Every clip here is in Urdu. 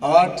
8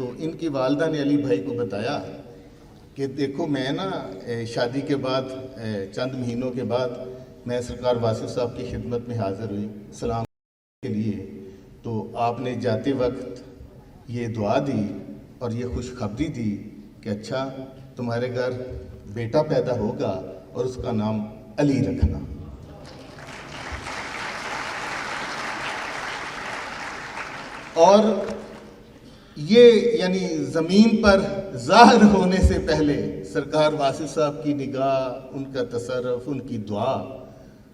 تو ان کی والدہ نے علی بھائی کو بتایا کہ دیکھو میں نا شادی کے بعد چند مہینوں کے بعد میں سرکار واصف صاحب کی خدمت میں حاضر ہوئی سلام کے لیے، تو آپ نے جاتے وقت یہ دعا دی اور یہ خوشخبری دی کہ اچھا تمہارے گھر بیٹا پیدا ہوگا اور اس کا نام علی رکھنا۔ اور یہ یعنی زمین پر ظاہر ہونے سے پہلے سرکار واصف صاحب کی نگاہ، ان کا تصرف، ان کی دعا،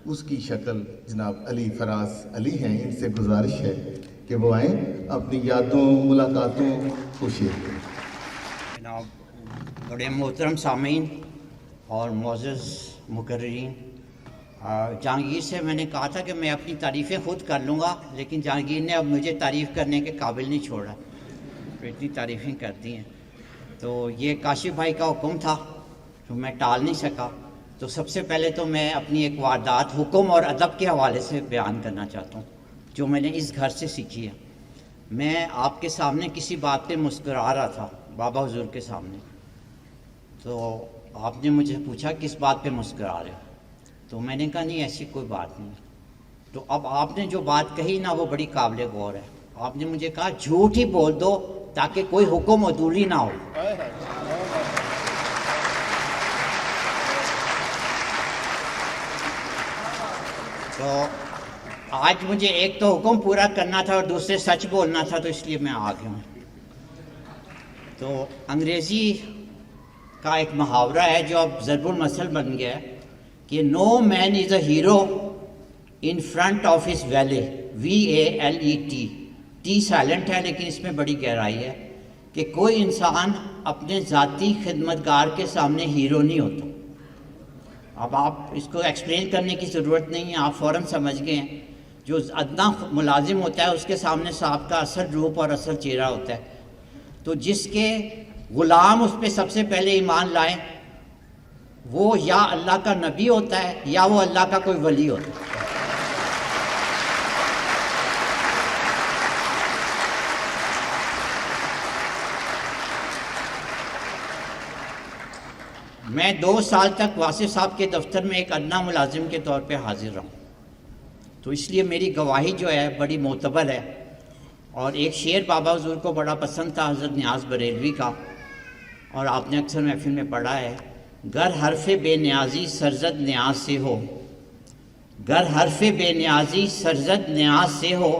اس کی شکل جناب علی فراز علی ہیں۔ ان سے گزارش ہے کہ وہ آئیں، اپنی یادوں ملاقاتوں کو شیئر کریں۔ جناب بڑے محترم سامعین اور معزز مقررین، جہانگیر سے میں نے کہا تھا کہ میں اپنی تعریفیں خود کر لوں گا، لیکن جہانگیر نے اب مجھے تعریف کرنے کے قابل نہیں چھوڑا، تو اتنی تعریفیں کر دی ہیں۔ تو یہ کاشف بھائی کا حکم تھا جو میں ٹال نہیں سکا، تو سب سے پہلے تو میں اپنی ایک واردات حکم اور ادب کے حوالے سے بیان کرنا چاہتا ہوں جو میں نے اس گھر سے سیکھی ہے۔ میں آپ کے سامنے کسی بات پہ مسکرا رہا تھا، بابا حضور کے سامنے، تو آپ نے مجھے پوچھا کس بات پہ مسکرا رہے ہو، تو میں نے کہا نہیں ایسی کوئی بات نہیں۔ تو اب آپ نے جو بات کہی نا وہ بڑی قابل غور ہے۔ آپ نے مجھے کہا جھوٹ ہی بول دو تاکہ کوئی حکم عدولی نہ ہو۔ تو آج مجھے ایک تو حکم پورا کرنا تھا اور دوسرے سچ بولنا تھا، تو اس لیے میں آ گیا ہوں۔ تو انگریزی کا ایک محاورہ ہے جو اب ضرب المثل بن گیا ہے کہ no man is a hero in front of his valet, VALET، T silent ہے لیکن اس میں بڑی گہرائی ہے کہ کوئی انسان اپنے ذاتی خدمتگار کے سامنے ہیرو نہیں ہوتا۔ اب آپ اس کو ایکسپلین کرنے کی ضرورت نہیں ہے، آپ فوراً سمجھ گئے ہیں۔ جو ادنا ملازم ہوتا ہے اس کے سامنے صاحب کا اصل روپ اور اصل چہرہ ہوتا ہے۔ تو جس کے غلام اس پہ سب سے پہلے ایمان لائیں وہ یا اللہ کا نبی ہوتا ہے یا وہ اللہ کا کوئی ولی ہوتا ہے۔ میں 2 سال تک واصف صاحب کے دفتر میں ایک ادنا ملازم کے طور پہ حاضر رہا ہوں، تو اس لیے میری گواہی جو ہے بڑی معتبر ہے۔ اور ایک شعر بابا حضور کو بڑا پسند تھا حضرت نیاز بریلوی کا، اور آپ نے اکثر محفل میں پڑھا ہے، گر حرف بے نیازی سرزد نیاز سے ہو، گر حرف بے نیازی سرزد نیاز سے ہو،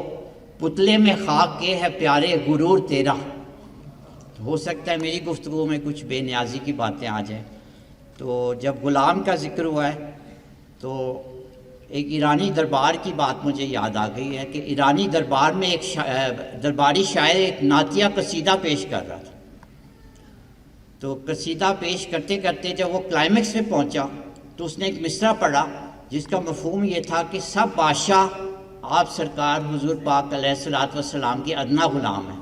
پتلے میں خاک کے ہے پیارے غرور تیرا۔ ہو سکتا ہے میری گفتگو میں کچھ بے نیازی کی باتیں آ جائیں۔ تو جب غلام کا ذکر ہوا ہے تو ایک ایرانی دربار کی بات مجھے یاد آ گئی ہے کہ ایرانی دربار میں ایک درباری شاعر ایک نعتیہ قصیدہ پیش کر رہا تھا۔ تو قصیدہ پیش کرتے کرتے جب وہ کلائمیکس پہ پہنچا تو اس نے ایک مصرع پڑھا جس کا مفہوم یہ تھا کہ سب بادشاہ آپ سرکار حضور پاک علیہ الصلوۃ والسلام کے ادنا غلام ہیں۔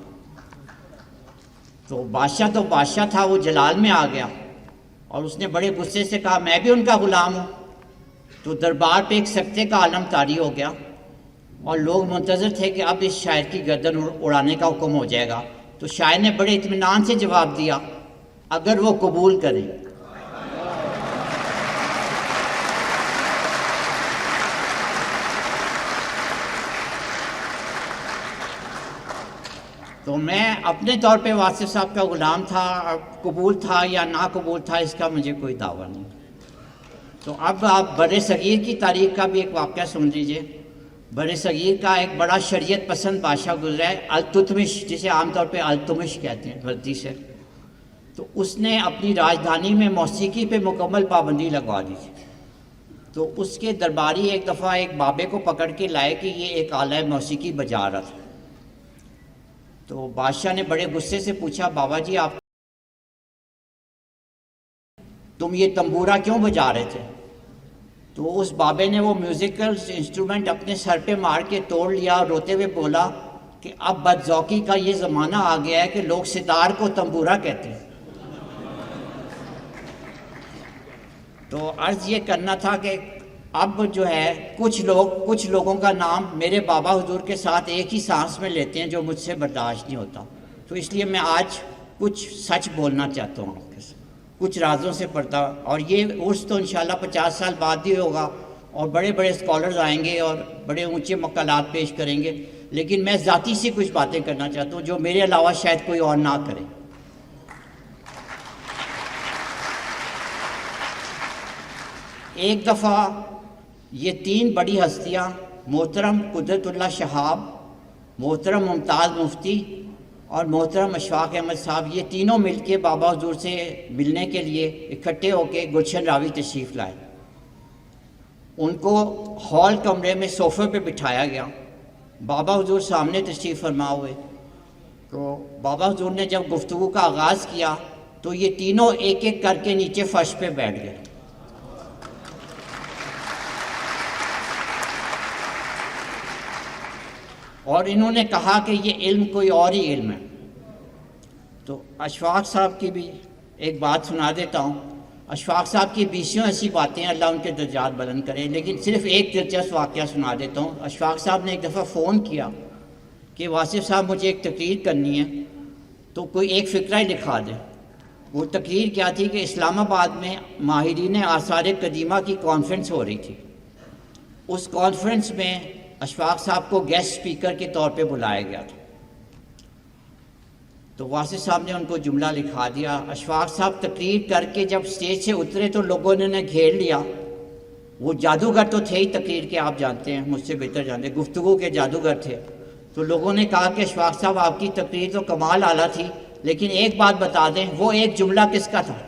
تو بادشاہ تھا، وہ جلال میں آ گیا اور اس نے بڑے غصے سے کہا میں بھی ان کا غلام ہوں۔ تو دربار پہ ایک سکتے کا عالم طاری ہو گیا اور لوگ منتظر تھے کہ اب اس شاعر کی گردن اڑانے کا حکم ہو جائے گا۔ تو شاعر نے بڑے اطمینان سے جواب دیا اگر وہ قبول کریں۔ تو میں اپنے طور پہ واصف صاحب کا غلام تھا، قبول تھا یا نا قبول تھا اس کا مجھے کوئی دعویٰ نہیں۔ تو اب آپ بر صغیر کی تاریخ کا بھی ایک واقعہ سن لیجئے۔ بر صغیر کا ایک بڑا شریعت پسند بادشاہ گزرا ہے، التتمش، جسے عام طور پہ التمش کہتے ہیں غلطی سے۔ تو اس نے اپنی راجدھانی میں موسیقی پہ مکمل پابندی لگوا دی تھی۔ تو اس کے درباری ایک دفعہ ایک بابے کو پکڑ کے لائے کہ یہ ایک آلہ موسیقی بجا رہا تھا۔ تو بادشاہ نے بڑے غصے سے پوچھا بابا جی آپ تم یہ تنبورا کیوں بجا رہے تھے؟ تو اس بابے نے وہ میوزیکل انسٹرومنٹ اپنے سر پہ مار کے توڑ لیا اور روتے ہوئے بولا کہ اب بدذوقی کا یہ زمانہ آ گیا ہے کہ لوگ ستار کو تنبورا کہتے ہیں۔ تو عرض یہ کرنا تھا کہ اب جو ہے کچھ لوگوں کا نام میرے بابا حضور کے ساتھ ایک ہی سانس میں لیتے ہیں جو مجھ سے برداشت نہیں ہوتا۔ تو اس لیے میں آج کچھ سچ بولنا چاہتا ہوں آپ کے ساتھ، کچھ رازوں سے پردہ. اور یہ عرس تو انشاءاللہ 50 سال بعد ہی ہوگا، اور بڑے بڑے اسکالرز آئیں گے اور بڑے اونچے مقالات پیش کریں گے، لیکن میں ذاتی سے کچھ باتیں کرنا چاہتا ہوں جو میرے علاوہ شاید کوئی اور نہ کرے. ایک دفعہ یہ 3 بڑی ہستیاں، محترم قدرت اللہ شہاب، محترم ممتاز مفتی اور محترم اشفاق احمد صاحب، یہ تینوں مل کے بابا حضور سے ملنے کے لیے اکٹھے ہو کے گلشن راوی تشریف لائے. ان کو ہال کمرے میں صوفے پہ بٹھایا گیا. بابا حضور سامنے تشریف فرما ہوئے. تو بابا حضور نے جب گفتگو کا آغاز کیا تو یہ تینوں ایک ایک کر کے نیچے فرش پہ بیٹھ گئے. اور انہوں نے کہا کہ یہ علم کوئی اور ہی علم ہے. تو اشفاق صاحب کی بھی ایک بات سنا دیتا ہوں. اشفاق صاحب کی 20 ایسی باتیں ہیں، اللہ ان کے درجات بلند کریں، لیکن صرف ایک دلچسپ واقعہ سنا دیتا ہوں. اشفاق صاحب نے ایک دفعہ فون کیا کہ واصف صاحب مجھے ایک تقریر کرنی ہے، تو کوئی ایک فقرہ ہی لکھا دیں. وہ تقریر کیا تھی کہ اسلام آباد میں ماہرین آثار قدیمہ کی کانفرنس ہو رہی تھی. اس کانفرنس میں اشفاق صاحب کو گیسٹ سپیکر کے طور پہ بلایا گیا تھا. تو واصف صاحب نے ان کو جملہ لکھا دیا. اشفاق صاحب تقریر کر کے جب سٹیج سے اترے تو لوگوں نے انہیں گھیر لیا. وہ جادوگر تو تھے ہی تقریر کے، آپ جانتے ہیں، مجھ سے بہتر جانتے ہیں، گفتگو کے جادوگر تھے. تو لوگوں نے کہا کہ اشفاق صاحب آپ کی تقریر تو کمال اعلیٰ تھی، لیکن ایک بات بتا دیں، وہ ایک جملہ کس کا تھا؟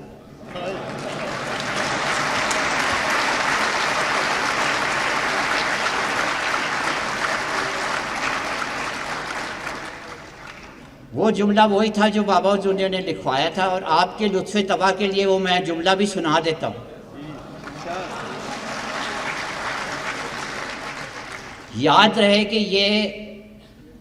وہ جملہ وہی تھا جو بابا حضور نے لکھوایا تھا، اور آپ کے لطف طبع کے لیے وہ میں جملہ بھی سنا دیتا ہوں. یاد رہے کہ یہ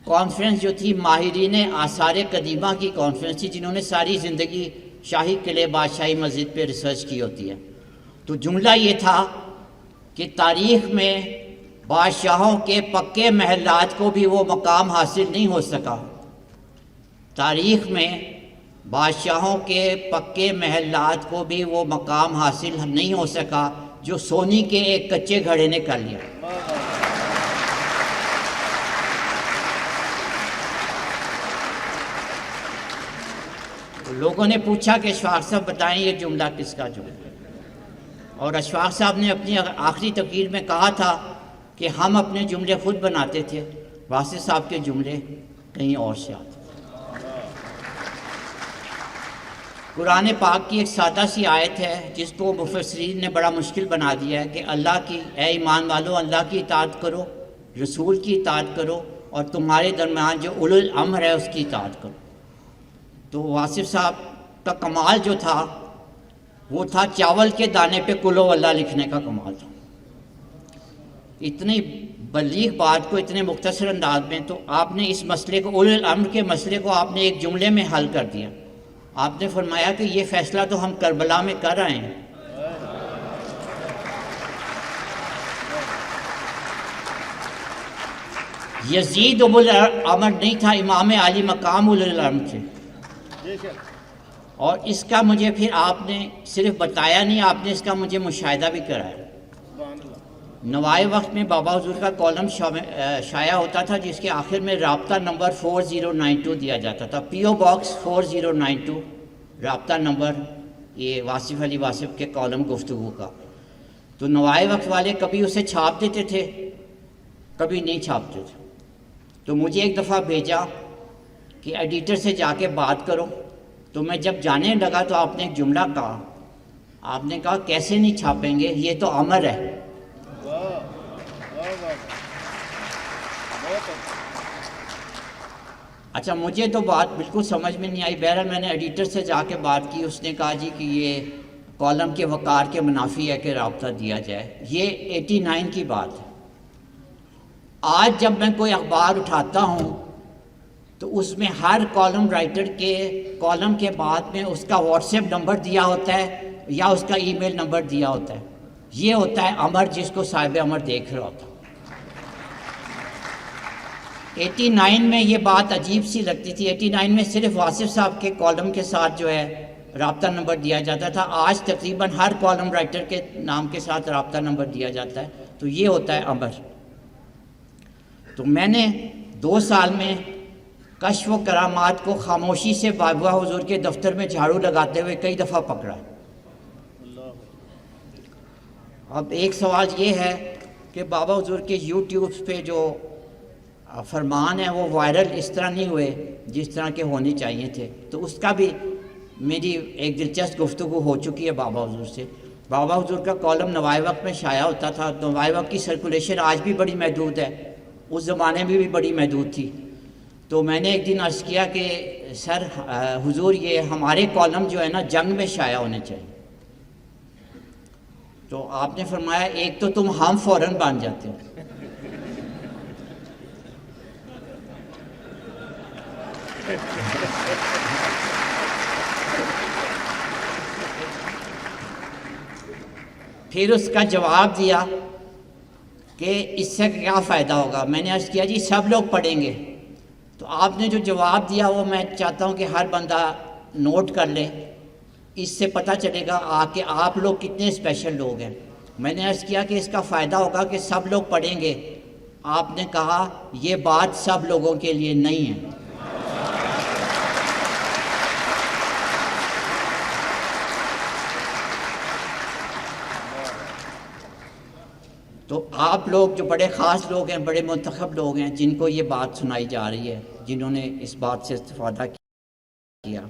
کانفرنس جو تھی ماہرین آثار قدیمہ کی کانفرنس تھی، جنہوں نے ساری زندگی شاہی قلعے، بادشاہی مسجد پہ ریسرچ کی ہوتی ہے. تو جملہ یہ تھا کہ تاریخ میں بادشاہوں کے پکے محلات کو بھی وہ مقام حاصل نہیں ہو سکا. تاریخ میں بادشاہوں کے پکے محلات کو بھی وہ مقام حاصل نہیں ہو سکا جو سونی کے ایک کچے گھڑے نے کر لیا. لوگوں نے پوچھا کہ اشفاق صاحب بتائیں یہ جملہ کس کا جملہ؟ اور اشفاق صاحب نے اپنی آخری تقریر میں کہا تھا کہ ہم اپنے جملے خود بناتے تھے، واصف صاحب کے جملے کہیں اور سے آتے. قرآن پاک کی ایک سادہ سی آیت ہے جس کو مفسرین نے بڑا مشکل بنا دیا ہے کہ اللہ کی، اے ایمان والو، اللہ کی اطاعت کرو، رسول کی اطاعت کرو، اور تمہارے درمیان جو اولو الامر ہے اس کی اطاعت کرو. تو واصف صاحب کا کمال جو تھا وہ تھا چاول کے دانے پہ کل ہو اللہ لکھنے کا کمال تھا. اتنی بلیغ بات کو اتنے مختصر انداز میں، تو آپ نے اس مسئلے کو، اولو الامر کے مسئلے کو آپ نے ایک جملے میں حل کر دیا. آپ نے فرمایا کہ یہ فیصلہ تو ہم کربلا میں کر رہے ہیں. یزید اولو الامر نہیں تھا، امام عالی مقام اولو الامر تھے. اور اس کا مجھے پھر آپ نے صرف بتایا نہیں، آپ نے اس کا مجھے مشاہدہ بھی کرایا. نوائے وقت میں بابا حضور کا کالم شائع ہوتا تھا جس کے آخر میں رابطہ نمبر 4092 دیا جاتا تھا. پی او باکس 4092 رابطہ نمبر، یہ واصف علی واصف کے کالم گفتگو کا. تو نوائے وقت والے کبھی اسے چھاپ دیتے تھے، کبھی نہیں چھاپتے تھے. تو مجھے ایک دفعہ بھیجا کہ ایڈیٹر سے جا کے بات کرو. تو میں جب جانے لگا تو آپ نے ایک جملہ کہا. آپ نے کہا کیسے نہیں چھاپیں گے، یہ تو امر ہے. اچھا، مجھے تو بات بالکل سمجھ میں نہیں آئی. بہرحال میں نے ایڈیٹر سے جا کے بات کی. اس نے کہا جی کہ یہ کالم کے وقار کے منافی ہے کہ رابطہ دیا جائے. یہ 89 کی بات ہے. آج جب میں کوئی اخبار اٹھاتا ہوں تو اس میں ہر کالم رائٹر کے کالم کے بعد میں اس کا واٹس ایپ نمبر دیا ہوتا ہے یا اس کا ای میل نمبر دیا ہوتا ہے. یہ ہوتا ہے امر، جس کو صاحب امر دیکھ رہا ہوتا. 89 میں یہ بات عجیب سی لگتی تھی. 89 میں صرف واصف صاحب کے کالم کے ساتھ جو ہے رابطہ نمبر دیا جاتا تھا. آج تقریباً ہر کالم رائٹر کے نام کے ساتھ رابطہ نمبر دیا جاتا ہے. تو یہ ہوتا ہے امر. تو میں نے 2 سال میں کشف و کرامات کو خاموشی سے بابا حضور کے دفتر میں جھاڑو لگاتے ہوئے کئی دفعہ پکڑا. اب ایک سوال یہ ہے کہ بابا حضور کے یوٹیوب پہ جو فرمان ہیں وہ وائرل اس طرح نہیں ہوئے جس طرح کے ہونے چاہیے تھے. تو اس کا بھی میری ایک دلچسپ گفتگو ہو چکی ہے بابا حضور سے. بابا حضور کا کالم نوائے وقت میں شائع ہوتا تھا. نوائے وقت کی سرکولیشن آج بھی بڑی محدود ہے, اس زمانے میں بھی بڑی محدود تھی. تو میں نے ایک دن عرض کیا کہ سر حضور یہ ہمارے کالم جو ہے نا جنگ میں شائع ہونے چاہیے. تو آپ نے فرمایا ایک تو تم ہم فوراً بن جاتے ہو. پھر اس کا جواب دیا کہ اس سے کیا فائدہ ہوگا. میں نے عرض کیا جی سب لوگ پڑھیں گے. تو آپ نے جو جواب دیا وہ میں چاہتا ہوں کہ ہر بندہ نوٹ کر لے. اس سے پتہ چلے گا کہ آپ لوگ کتنے اسپیشل لوگ ہیں. میں نے عرض کیا کہ اس کا فائدہ ہوگا کہ سب لوگ پڑھیں گے. آپ نے کہا یہ بات سب لوگوں کے لیے نہیں ہے. تو آپ لوگ جو بڑے خاص لوگ ہیں, بڑے منتخب لوگ ہیں, جن کو یہ بات سنائی جا رہی ہے, جنہوں نے اس بات سے استفادہ کیا.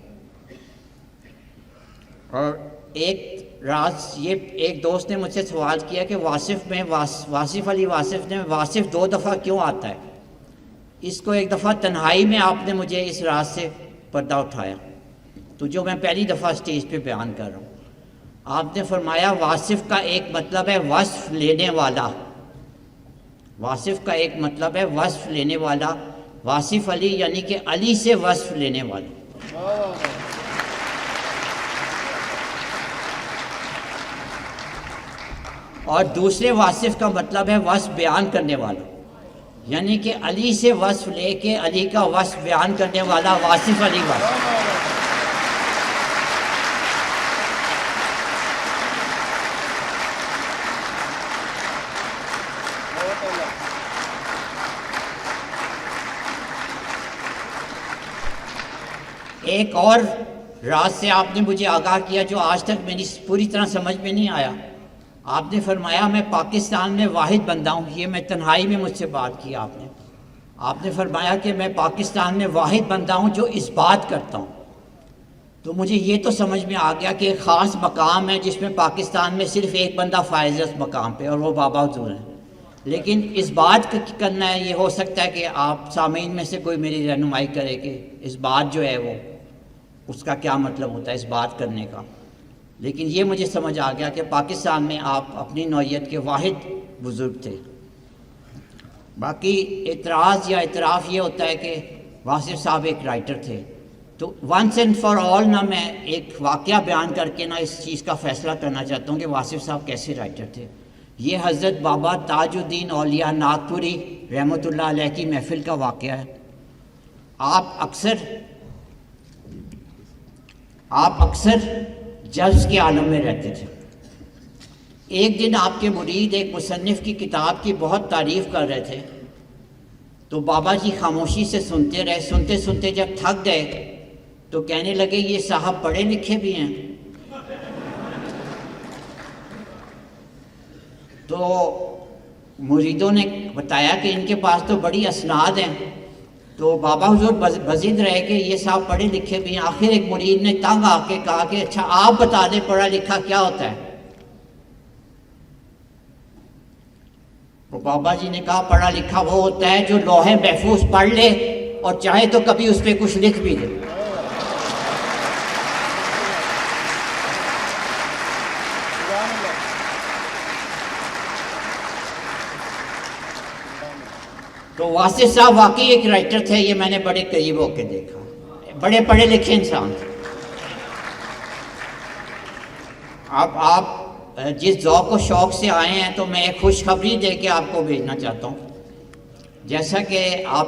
اور ایک راز یہ ایک دوست نے مجھ سے سوال کیا کہ واصف علی واصف نے واصف 2 دفعہ کیوں آتا ہے. اس کو ایک دفعہ تنہائی میں آپ نے مجھے اس راز سے پردہ اٹھایا, تو جو میں پہلی دفعہ اسٹیج پہ بیان کر رہا ہوں. آپ نے فرمایا واصف کا ایک مطلب ہے وصف لینے والا. واصف کا ایک مطلب ہے وصف لینے والا. واصف علی یعنی کہ علی سے وصف لینے والا. اور دوسرے واصف کا مطلب ہے وصف بیان کرنے والا, یعنی کہ علی سے وصف لے کے علی کا وصف بیان کرنے والا واصف علی واصف. ایک اور راز سے آپ نے مجھے آگاہ کیا جو آج تک میری پوری طرح سمجھ میں نہیں آیا. آپ نے فرمایا میں پاکستان میں واحد بندہ ہوں. یہ میں تنہائی میں مجھ سے بات کی آپ نے فرمایا کہ میں پاکستان میں واحد بندہ ہوں جو اس بات کرتا ہوں. تو مجھے یہ تو سمجھ میں آ گیا کہ ایک خاص مقام ہے جس میں پاکستان میں صرف ایک بندہ فائز ہے اس مقام پہ, اور وہ بابا حضور ہیں. لیکن اس بات کرنا ہے, یہ ہو سکتا ہے کہ آپ سامعین میں سے کوئی میری رہنمائی کرے کہ اس بات جو ہے وہ اس کا کیا مطلب ہوتا ہے اس بات کرنے کا. لیکن یہ مجھے سمجھ آ گیا کہ پاکستان میں آپ اپنی نوعیت کے واحد بزرگ تھے. باقی اعتراض یا اعتراف یہ ہوتا ہے کہ واصف صاحب ایک رائٹر تھے. تو ونس اینڈ فار آل نا میں ایک واقعہ بیان کر کے نا اس چیز کا فیصلہ کرنا چاہتا ہوں کہ واصف صاحب کیسے رائٹر تھے. یہ حضرت بابا تاج الدین اولیاء ناگپوری رحمۃ اللہ علیہ کی محفل کا واقعہ ہے. آپ اکثر جلس کے عالم میں رہتے تھے. ایک دن آپ کے مرید ایک مصنف کی کتاب کی بہت تعریف کر رہے تھے. تو بابا جی خاموشی سے سنتے رہے. سنتے سنتے جب تھک گئے تو کہنے لگے یہ صاحب پڑھے لکھے بھی ہیں. تو مریدوں نے بتایا کہ ان کے پاس تو بڑی اسناد ہیں. تو بابا حضور بزد رہے کہ یہ صاحب پڑھے لکھے بھی ہیں. آخر ایک مرید نے تنگ آ کے کہا کہ اچھا آپ بتا دیں پڑھا لکھا کیا ہوتا ہے. تو بابا جی نے کہا پڑھا لکھا وہ ہوتا ہے جو لوح محفوظ پڑھ لے اور چاہے تو کبھی اس پہ کچھ لکھ بھی دے. تو واصف صاحب واقعی ایک رائٹر تھے. یہ میں نے بڑے قریب ہو کے دیکھا. بڑے پڑھے لکھے انسان تھے. اب آپ جس ذوق و شوق سے آئے ہیں تو میں ایک خوشخبری دے کے آپ کو بھیجنا چاہتا ہوں. جیسا کہ آپ